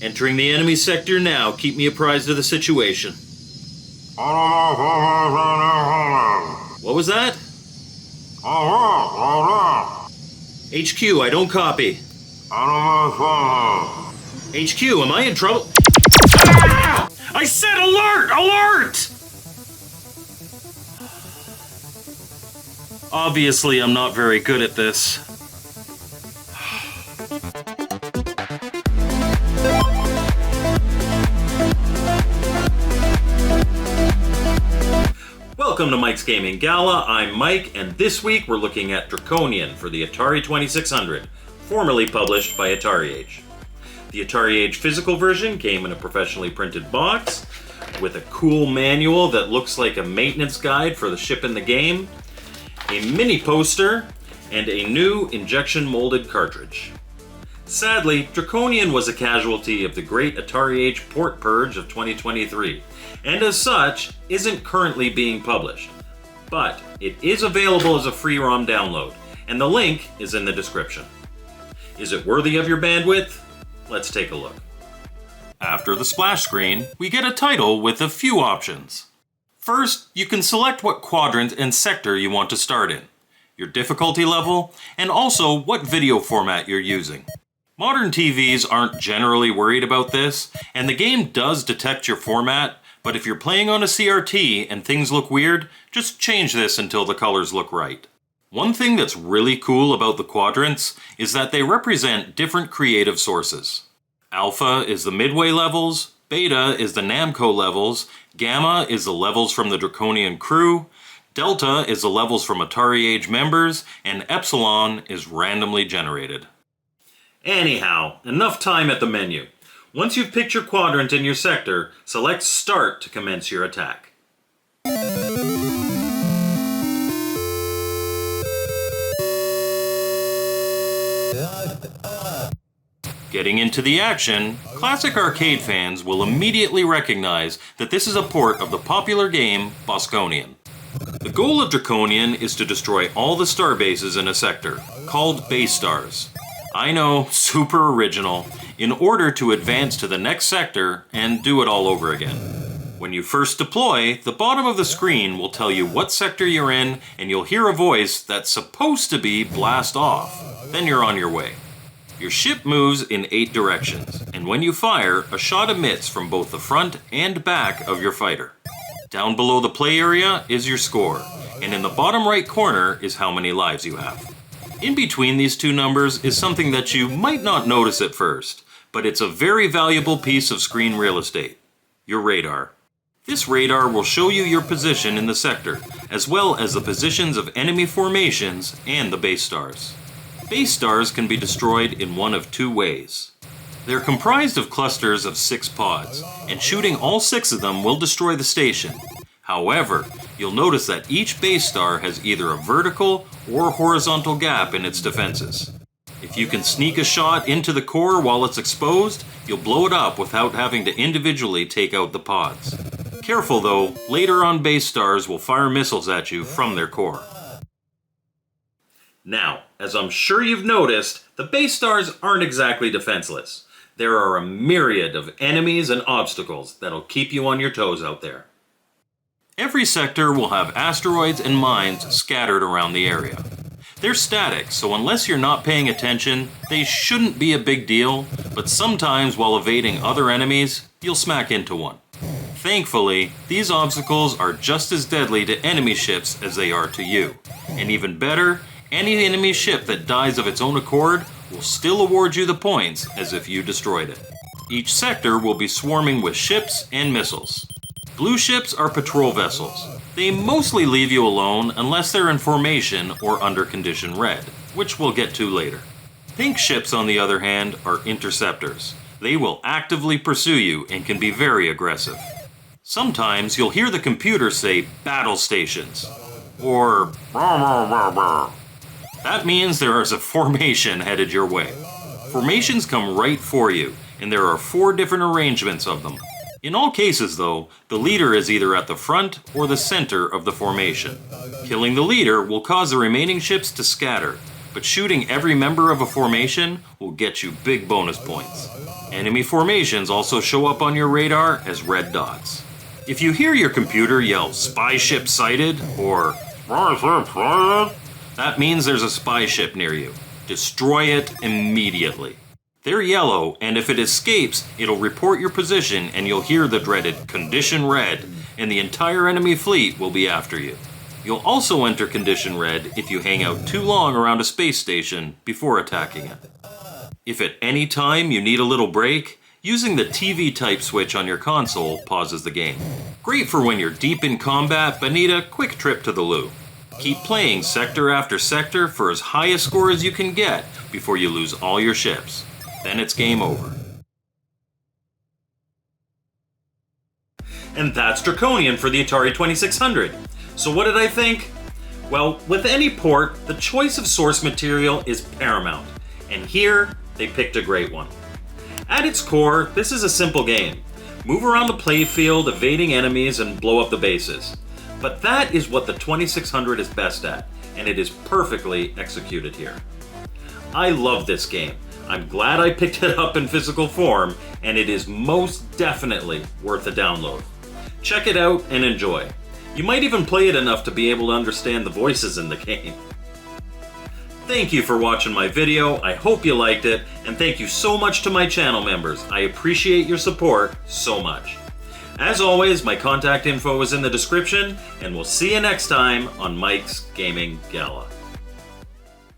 Entering the enemy sector now. Keep me apprised of the situation. What was that? HQ, I don't copy. HQ, am I in trouble? Ah! I said alert! Alert! Obviously, I'm not very good at this. Welcome to Mike's Gaming Gala. I'm Mike, and this week we're looking at Draconian for the Atari 2600, formerly published by Atari Age. The Atari Age physical version came in a professionally printed box with a cool manual that looks like a maintenance guide for the ship in the game, a mini poster, and a new injection molded cartridge. Sadly, Draconian was a casualty of the great Atari Age port purge of 2023, and as such, isn't currently being published. But it is available as a free ROM download, and the link is in the description. Is it worthy of your bandwidth? Let's take a look. After the splash screen, we get a title with a few options. First, you can select what quadrant and sector you want to start in, your difficulty level, and also what video format you're using. Modern TVs aren't generally worried about this, and the game does detect your format, but if you're playing on a CRT and things look weird, just change this until the colors look right. One thing that's really cool about the quadrants is that they represent different creative sources. Alpha is the Midway levels, Beta is the Namco levels, Gamma is the levels from the Draconian crew, Delta is the levels from Atari Age members, and Epsilon is randomly generated. Anyhow, enough time at the menu. Once you've picked your quadrant and your sector, select Start to commence your attack. Getting into the action, classic arcade fans will immediately recognize that this is a port of the popular game Bosconian. The goal of Draconian is to destroy all the star bases in a sector, called base stars. I know, super original, in order to advance to the next sector and do it all over again. When you first deploy, the bottom of the screen will tell you what sector you're in, and you'll hear a voice that's supposed to be blast off. Then you're on your way. Your ship moves in 8 directions, and when you fire, a shot emits from both the front and back of your fighter. Down below the play area is your score, and in the bottom right corner is how many lives you have. In between these two numbers is something that you might not notice at first, but it's a very valuable piece of screen real estate: your radar. This radar will show you your position in the sector, as well as the positions of enemy formations and the base stars. Base stars can be destroyed in one of 2 ways. They're comprised of clusters of 6 pods, and shooting all 6 of them will destroy the station. However, you'll notice that each base star has either a vertical or horizontal gap in its defenses. If you can sneak a shot into the core while it's exposed, you'll blow it up without having to individually take out the pods. Careful though, later on base stars will fire missiles at you from their core. Now, as I'm sure you've noticed, the base stars aren't exactly defenseless. There are a myriad of enemies and obstacles that'll keep you on your toes out there. Every sector will have asteroids and mines scattered around the area. They're static, so unless you're not paying attention, they shouldn't be a big deal, but sometimes while evading other enemies, you'll smack into one. Thankfully, these obstacles are just as deadly to enemy ships as they are to you. And even better, any enemy ship that dies of its own accord will still award you the points as if you destroyed it. Each sector will be swarming with ships and missiles. Blue ships are patrol vessels. They mostly leave you alone unless they're in formation or under condition red, which we'll get to later. Pink ships, on the other hand, are interceptors. They will actively pursue you and can be very aggressive. Sometimes you'll hear the computer say battle stations, or rah, rah, rah, rah. That means there is a formation headed your way. Formations come right for you, and there are 4 different arrangements of them. In all cases, though, the leader is either at the front or the center of the formation. Killing the leader will cause the remaining ships to scatter, but shooting every member of a formation will get you big bonus points. Enemy formations also show up on your radar as red dots. If you hear your computer yell "spy ship sighted" or that means there's a spy ship near you. Destroy it immediately. They're yellow, and if it escapes, it'll report your position and you'll hear the dreaded "condition red," and the entire enemy fleet will be after you. You'll also enter condition red if you hang out too long around a space station before attacking it. If at any time you need a little break, using the TV type switch on your console pauses the game. Great for when you're deep in combat but need a quick trip to the loo. Keep playing sector after sector for as high a score as you can get before you lose all your ships. Then it's game over. And that's Draconian for the Atari 2600. So what did I think? Well, with any port, the choice of source material is paramount. And here, they picked a great one. At its core, this is a simple game. Move around the playfield, evading enemies, and blow up the bases. But that is what the 2600 is best at, and it is perfectly executed here. I love this game. I'm glad I picked it up in physical form, and it is most definitely worth a download. Check it out and enjoy. You might even play it enough to be able to understand the voices in the game. Thank you for watching my video, I hope you liked it, and thank you so much to my channel members. I appreciate your support so much. As always, my contact info is in the description, and we'll see you next time on Mike's Gaming Gala.